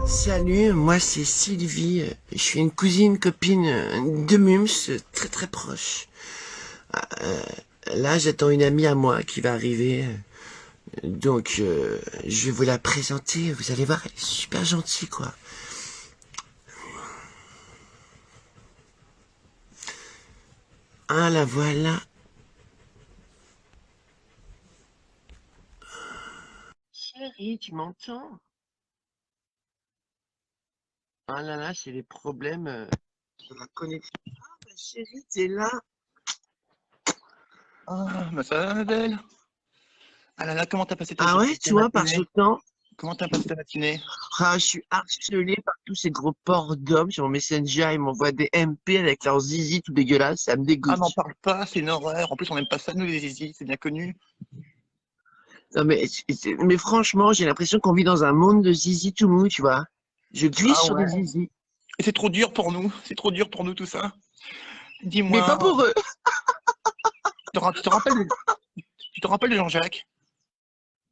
Salut, moi c'est Sylvie, je suis une cousine copine de Mums, très très proche. Euh, Là j'attends une amie à moi qui va arriver, donc je vais vous la présenter, vous allez voir, elle est super gentille quoi. Ah la voilà. Chérie, tu m'entends? Ah là là, c'est les problèmes de la connexion. Ah ma chérie, t'es là? Ah, bah ça va, ma belle. Ah là là, comment t'as passé Ah ouais, ta tu vois, par ce matinée? temps. Comment t'as passé ta matinée? Ah, je suis harcelé par tous ces gros porcs d'hommes sur mon Messenger. Ils m'envoient des MP avec leurs zizi tout dégueulasses. Ça me Ah, n'en dégoûte. parle pas, c'est une horreur. En plus, on n'aime pas ça, nous, les zizi, c'est bien connu. Non, mais franchement, j'ai l'impression qu'on vit dans un monde de zizi tout mou, tu vois. Je glisse Ah sur des ouais. zizi. Et c'est trop dur pour nous. C'est trop dur pour nous, tout ça. Mais pas Dis-moi, pour eux. tu te rappelles de Jean-Jacques?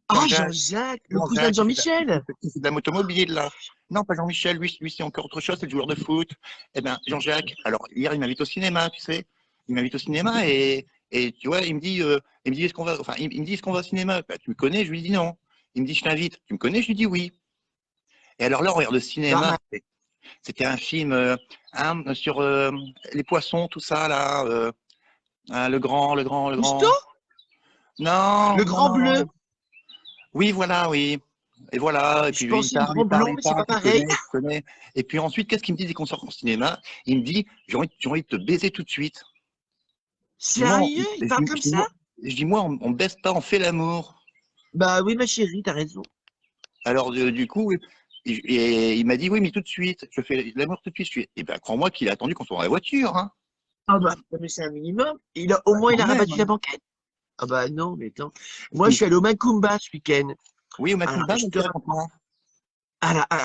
Ah, Jean-Jacques, Jean-Jacques, le cousin de Jean-Jacques, Jean-Michel. qui fait de la motomobile, là. Non, pas Jean-Michel, lui c'est encore autre chose, c'est le joueur de foot. Eh ben, Jean-Jacques, alors, hier, il m'invite au cinéma, tu sais. Il m'invite au cinéma et tu vois, il me dit, est-ce qu'on va, enfin, il me dit, est-ce qu'on va au cinéma? Bah, tu me connais? Je lui dis non. Il me dit, je t'invite. Tu me connais? Je lui dis oui. Et alors là, on regarde le Pas cinéma. mal. C'était un film sur les poissons, tout ça, là. Hein, le Cousteau? grand. Non, Le non, grand non, bleu. non. Oui, voilà, oui. Et voilà, et Je puis pensais le grand blond, mais c'est pas pareil. tu connais. Et puis ensuite, qu'est-ce qu'il me dit dès qu'on sort au cinéma? Il me dit, j'ai envie de te baiser tout de suite. Je dis, Sérieux, il parle comme ça? moi, on baisse pas, on fait l'amour. Bah oui, ma chérie, t'as raison. Alors, du coup, oui, et il m'a dit, oui, mais tout de suite, je fais l'amour tout de suite. Je suis, eh ben, crois-moi qu'il a attendu qu'on soit dans la voiture, hein. Ah bah, mais c'est un minimum. Au Bah, moins, il quand a même, rabattu la hein. banquette. Ah bah non, mais attends. Moi, je suis allé au Macumba ce week-end. Oui, au Alors, Macumba, je te donc, raconte-moi.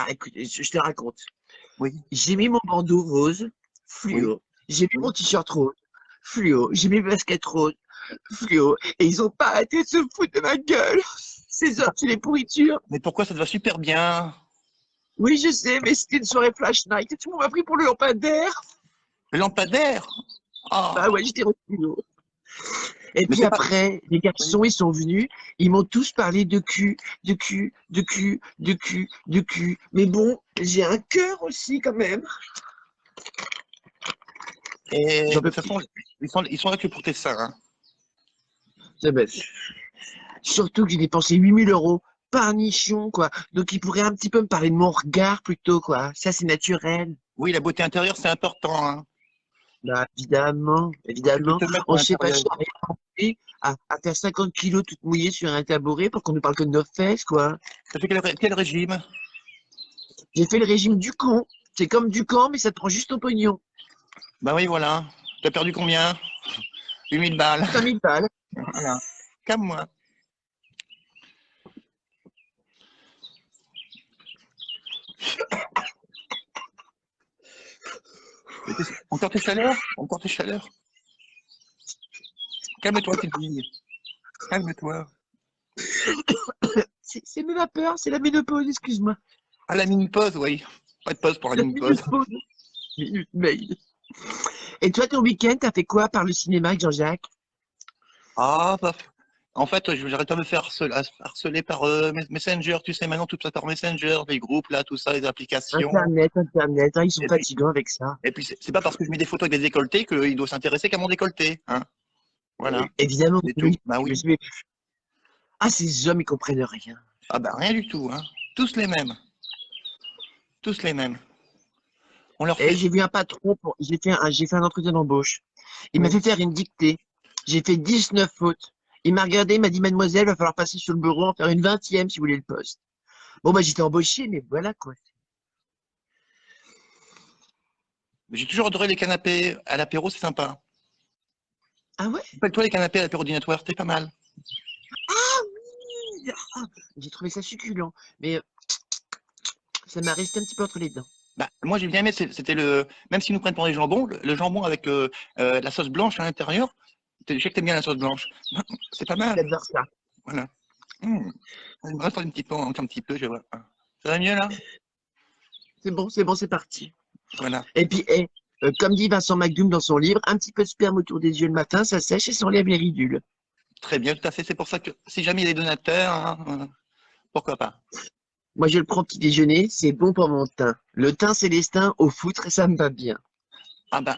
écoute, je te raconte. Oui, J'ai mis mon bandeau rose, oui, fluo. J'ai mis mon oui. t-shirt rose, fluo. J'ai mis mes baskets roses, fluo. Et ils ont pas arrêté de se foutre de ma gueule. Ces Mais, hommes, c'est les pourritures. mais pourquoi ça te va super bien? Oui, je sais, mais c'était une soirée flash night. Et tout le monde m'a pris pour le lampadaire. Le lampadaire? Bah Ah, ouais, j'étais refluo. Et mais puis c'est pas. après, les Oui. garçons, ils sont venus, ils m'ont tous parlé de cul, de cul, de cul, de cul, de cul. Mais bon, j'ai un cœur aussi quand même. Et J'en de peux toute plus. façon, ils sont là que pour tes seins, hein. Ah ben, surtout que j'ai dépensé 8 000 € par nichon, quoi. Donc ils pourraient un petit peu me parler de mon regard plutôt, quoi. Ça, c'est naturel. Oui, la beauté intérieure, c'est important, hein. Bah, évidemment, Tu peux évidemment. te mettre à On s'est pas l'intérieur. cherché à faire 50 kilos toute mouillée sur un tabouret pour qu'on nous parle que de nos fesses, quoi. Tu fait quel régime? J'ai fait le régime du con. C'est comme du camp, mais ça te prend juste au pognon. Bah oui, voilà. T'as perdu combien? 8 000 balles. 5 000 balles. Voilà. Comme moi. Encore tes chaleurs? Encore tes chaleurs? Calme-toi, Sylvie. Calme-toi. C'est mes vapeurs, c'est la ménopause, excuse-moi. À la mini-pause, oui. Pas de pause pour la La mini-pause. ménopause. Minute mail. Et toi, ton week-end, t'as fait quoi par le cinéma avec Jean-Jacques? Ah, bah, en fait, j'arrête pas de me faire harceler par Messenger. Tu sais, maintenant, tout ça par Messenger, les groupes, là, tout ça, les applications. Internet, Internet, hein, ils sont Et puis, fatigants avec ça. c'est pas parce que je mets des photos avec des décolletés qu'il doit s'intéresser qu'à mon décolleté, hein. Voilà, Évidemment, c'est tout. oui. Bah oui. Ah, ces hommes, ils comprennent rien. Ah bah rien du tout, hein. Tous les mêmes. Tous les mêmes. On leur Et fait. j'ai vu un patron, j'ai fait un entretien d'embauche. Il m'a Oui. fait faire une dictée. J'ai fait 19 fautes. Il m'a regardé, il m'a dit, mademoiselle, va falloir passer sur le bureau, en faire une 20e si vous voulez le poste. Bon, bah, j'étais embauché, mais voilà, quoi. J'ai toujours adoré les canapés à l'apéro, c'est sympa. Ah ouais? Rappelle-toi les canapés à l'apéro dînatoire, c'était pas mal. Ah, j'ai trouvé ça succulent. Mais ça m'a resté un petit peu entre les dents. Bah, moi j'ai bien aimé, c'était même s'ils nous prennent pour des jambons, le jambon avec la sauce blanche à l'intérieur. Je sais que t'aimes bien la sauce blanche. C'est pas mal. J'adore ça. Voilà. Il me reste un petit peu, encore un petit peu, je vois. Ça va mieux là? c'est bon, c'est parti. Voilà. Et puis, comme dit Vincent McDoom dans son livre, un petit peu de sperme autour des yeux le matin, ça sèche et s'enlève les ridules. Très bien, tout à fait. C'est pour ça que si jamais il y a des donateurs, hein, pourquoi pas. Moi, je le prends au petit déjeuner, c'est bon pour mon teint. Le teint célestin au foutre, ça me va bien. Ah ben,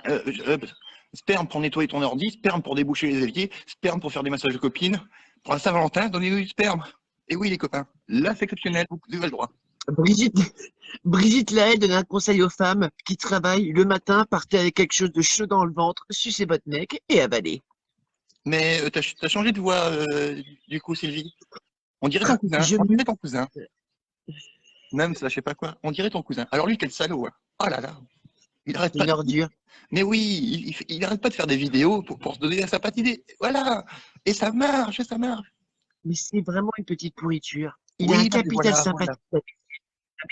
sperme pour nettoyer ton ordi, sperme pour déboucher les éviers, sperme pour faire des massages de copines. Pour la Saint-Valentin, donnez-nous du sperme. Et oui, les copains, là, c'est exceptionnel, vous avez le droit. Brigitte, Brigitte Lahaye donne un conseil aux femmes qui travaillent le matin, partez avec quelque chose de chaud dans le ventre, sucez votre mec et avalez. Mais t'as changé de voix, du coup, Sylvie. On dirait ton cousin, Je on me... dirait ton cousin. Même ça, je sais pas quoi. On dirait ton cousin. Alors lui, quel salaud, hein. Oh là là, il arrête C'est pas. une ordure. Mais oui, il arrête pas de faire des vidéos pour se donner la sympathie. Voilà. Et ça marche, et ça marche. Mais c'est vraiment une petite pourriture. Il a un Oui, non, mais capital voilà, voilà. sympathie.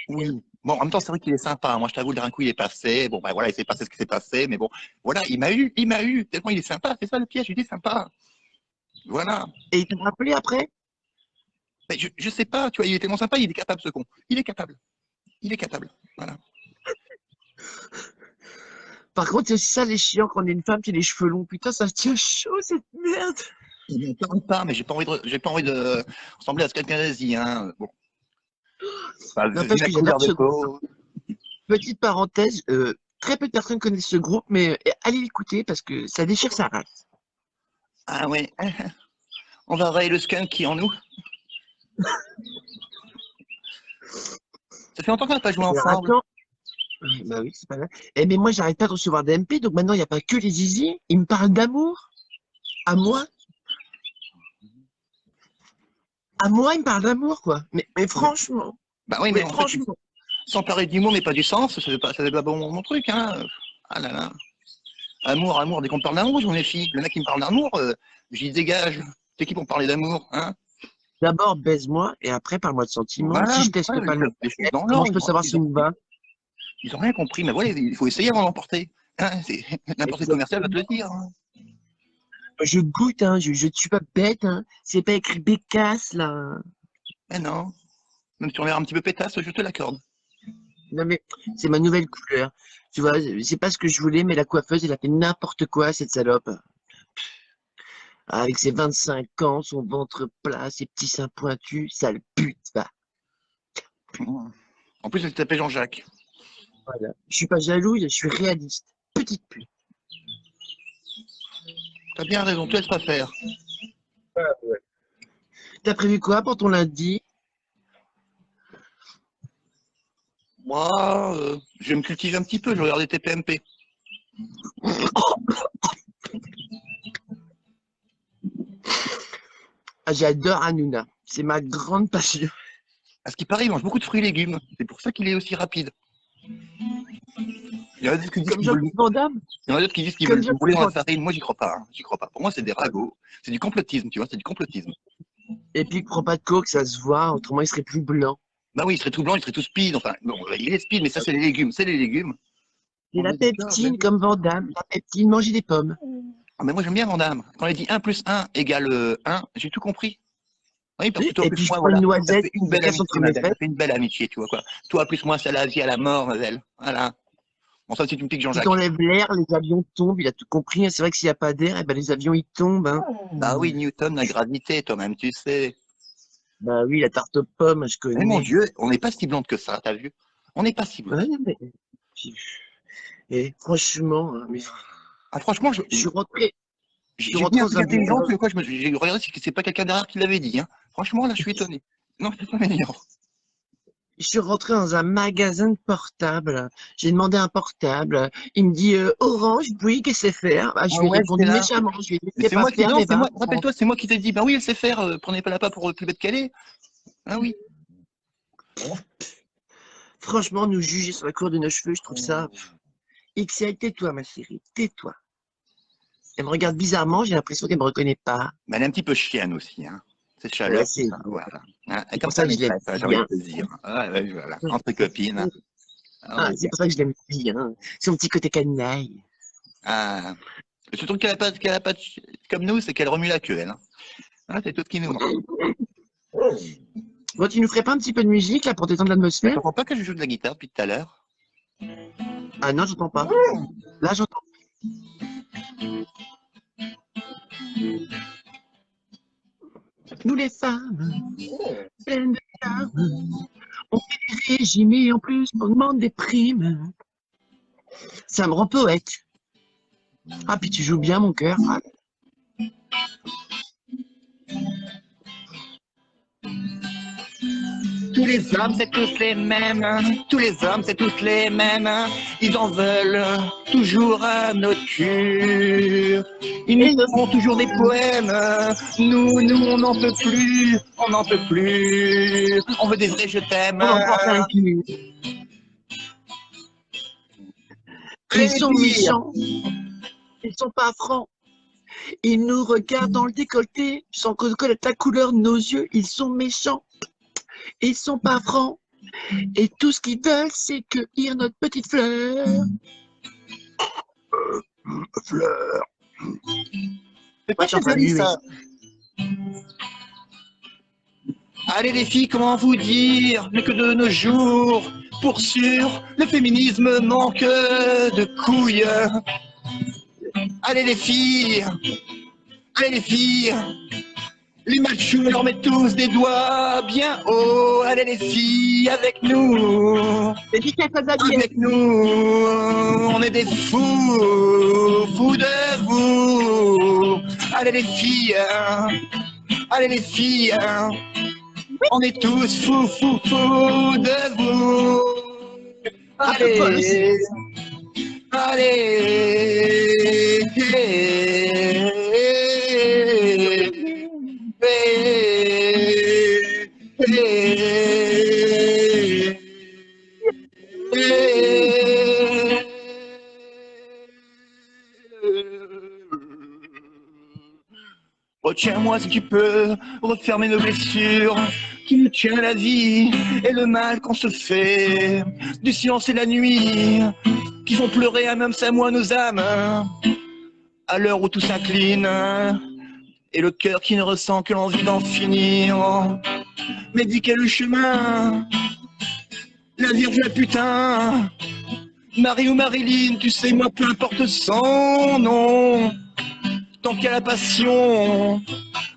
Oui. Bon, en même temps, c'est vrai qu'il est sympa. Moi, je t'avoue, d'un coup, il est passé. Bon, ben voilà, il s'est passé ce qui s'est passé. Mais bon, voilà, il m'a eu. Tellement il est sympa. C'est ça le piège, il est sympa. Voilà. Et il t'a rappelé après? Mais je sais pas, tu vois, il est tellement sympa, il est capable, ce con. Il est capable. Il est capable. Voilà. Par contre, c'est aussi ça les chiants quand on est une femme qui a les cheveux longs. Putain, ça se tient chaud cette merde. Il ne parle pas, mais j'ai pas envie de ressembler à ce quelqu'un d'Asie, hein. Bon. Enfin, vu N'empêche ma que j'adore couleur de ce groupe. peau. Petite parenthèse, très peu de personnes connaissent ce groupe, mais allez l'écouter parce que ça déchire sa race. Ah ouais. On va rayer le skunk qui est en nous. Ça fait longtemps qu'on n'a pas joué Alors ensemble. attends, bah oui, c'est pas grave. Eh, mais moi, j'arrête pas de recevoir des MP, donc maintenant, il n'y a pas que les zizi. Ils me parlent d'amour. À moi. À moi, ils me parlent d'amour, quoi. Mais franchement, Bah oui, mais mais en fait, franchement. sans parler d'humour, mais pas du sens, ça fait pas bon mon truc, hein. Ah là là. Amour, amour, dès qu'on parle d'amour, je m'en méfie. Le mec qui me parle d'amour, j'y dégage. C'est qui pour me parler d'amour, hein? D'abord, baise-moi et après, parle-moi de sentiments. Si Voilà, je teste voilà, pas le des choses dans comment je l'ordre. peux savoir Ils s'il ont, me va? ils ont rien compris, mais voilà, il faut essayer avant d'emporter. Hein, n'importe quel commercial va te le Exactement. dire. Hein. Je goûte, hein, je ne suis pas bête, hein. C'est pas écrit Bécasse, là. Mais non, même si on a l'air un petit peu pétasse, je te l'accorde. Non, mais c'est ma nouvelle couleur. Tu vois, c'est pas ce que je voulais, mais la coiffeuse, elle a fait n'importe quoi, cette salope. Avec ses 25 ans, son ventre plat, ses petits seins pointus, sale pute, va. En plus, elle s'appelle Jean-Jacques. Voilà. Je suis pas jaloux, je suis réaliste. Petite pute. T'as bien raison, tu laisses pas faire. T'as prévu quoi pour ton lundi? Moi, je vais me cultiver un petit peu, je vais regarder TPMP. Ah, j'adore Hanouna. C'est ma grande passion. À ce qui paraît, il mange beaucoup de fruits et légumes. C'est pour ça qu'il est aussi rapide. Il y en a d'autres qui disent Comme qu'ils veulent, Jean-Claude Van Damme. il y en a d'autres qui disent qu'ils Comme veulent le rouler Jean-Claude dans Van la farine. Moi, j'y crois pas. Hein. J'y crois pas. Pour moi, c'est des ragots. C'est du complotisme, tu vois, c'est du complotisme. Et puis, il prend pas de coke, ça se voit. Autrement, il serait plus blanc. Bah oui, il serait tout blanc, il serait tout speed. Enfin, bon, il est speed, mais ça, c'est les légumes. C'est les légumes. C'est On la est d'accord, bah peptine, oui. comme Van Damme. La peptine, manger des pommes. Ah, mais moi, j'aime bien Vandame. Quand il dit 1 plus 1 égale 1, j'ai tout compris. Oui, parce que toi Et plus puis, je moi, prends une voilà, ça noisette, fait une je belle casse entre amitié, mes Madeleine. Ça fesses. fait une belle amitié, tu vois quoi. Toi plus moi, c'est à la vie, à la mort, Madeleine. Voilà. Bon, ça, c'est une pique Si Jean-Jacques. t'enlèves l'air, les avions tombent. Il a tout compris, hein. C'est vrai que s'il n'y a pas d'air, eh ben, les avions, ils tombent, hein. Bah oui, Newton, la gravité, toi-même, tu sais. Bah oui, la tarte aux pommes, je Mais mon connais. Dieu, on n'est pas si blonde que ça, t'as vu? On n'est pas si blonde. Ouais, mais... Et franchement, hein, mais Ah, franchement, je suis rentré, je suis j'ai rentré bien un dans truc un intelligent, bouquin. tu sais quoi, j'ai regardé si c'est pas quelqu'un derrière qui l'avait dit, hein. Franchement, là, je suis étonné. Non, c'est pas mignon. Je suis rentré dans un magasin de portables. J'ai demandé un portable. Il me dit Orange, Bouygues, SFR. Bah, je Ah lui ai ouais, j'étais répondu là. méchamment. Je lui ai dit Mais c'est c'est pas moi qui, faire, non, mais c'est va. moi, rappelle-toi, c'est moi qui t'ai dit, bah oui, elle sait faire, prenez pas la pas pour plus bête qu'elle est. Ah oui. Franchement, nous juger sur la couleur de nos cheveux, je trouve ça. XL, tais-toi, ma chérie, tais-toi. Elle me regarde bizarrement, j'ai l'impression qu'elle me reconnaît pas. Mais elle est un petit peu chienne aussi, hein. C'est Ouais, chaleur, tout c'est ça, voilà. Hein, et c'est comme pour ça, ça que elle je est l'aime prête, j'ai envie de bien. te dire. Ouais, ouais, voilà. Entre copines. Ah, on Ah, est c'est bien. pour ça que je l'aime bien. Son petit côté canaille. Ah. Le truc qu'elle a pas comme nous, c'est qu'elle remue la queue, elle. Hein. Ah, c'est tout ce qui nous manque. Bon, tu nous ferais pas un petit peu de musique là pour détendre Mais l'atmosphère? t'entends pas que je joue de la guitare depuis tout à l'heure? Ah non, j'entends pas. Là, j'entends. Nous les femmes, pleines de larmes, on fait des régimes et en plus on demande des primes. Ça me rend poète. Ah, puis tu joues bien mon cœur. Ah, Tous les hommes, c'est tous les mêmes. Tous les hommes, c'est tous les mêmes. Ils en veulent toujours à notre cul. Ils nous font toujours des poèmes. Nous, on n'en peut plus. On n'en peut plus. On veut des vrais je t'aime. on en porte un cul. Ils sont méchants. Ils sont pas francs. Ils nous regardent dans le décolleté sans connaître la couleur de nos yeux. Ils sont méchants. Ils sont pas francs. Et tout ce qu'ils veulent, c'est cueillir notre petite fleur. Fleur. C'est Moi, pas je suis en très train de joli muer. ça. Allez les filles, comment vous dire, mais que de nos jours, pour sûr, le féminisme manque de couilles. Allez les filles, les machos leur mettent tous des doigts bien haut. Allez les filles, avec nous, avec nous, on est des fous, fous de vous. Allez les filles, on est tous fous, fous, fous de vous. Allez, Retiens-moi si tu peux, refermer nos blessures, qui nous tient la vie et le mal qu'on se fait, du silence et la nuit, qui font pleurer un homme, c'est moi nos âmes, à l'heure où tout s'incline, et le cœur qui ne ressent que l'envie d'en finir. Mais dis quel chemin, la Vierge la putain, Marie ou Marilyn, tu sais moi peu importe son nom, tant qu'il y a la passion,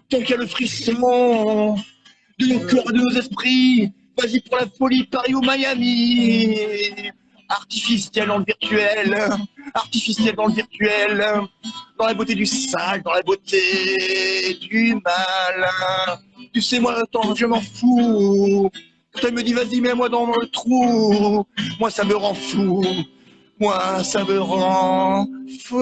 tant qu'il y a le frisson de nos corps et de nos esprits, vas-y pour la folie, Paris ou Miami. Artificiel dans le virtuel, artificiel dans le virtuel, dans la beauté du sale, dans la beauté du mal. Tu sais moi, attends, je m'en fous. Quand elle me dit vas-y, mets-moi dans le trou, moi ça me rend fou. Moi, ça me rend fou.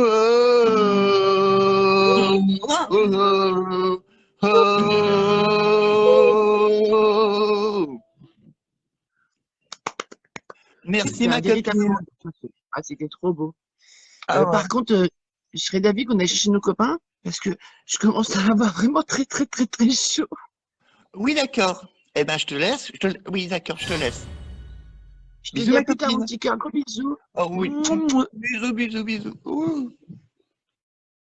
Merci C'était ma un véritable copine. moment. Ah, c'était trop beau. Ah ouais. Par contre, je serais d'avis qu'on aille chercher nos copains parce que je commence à avoir vraiment très, très, très, très chaud. Oui, d'accord. Eh ben, je te laisse. Oui, d'accord, je te laisse. Je te Bisous dis à ma plus tard, mon copine. petit cœur. Gros bisous. Oh oui. Mouah. Bisous, bisous, bisous. Ouh.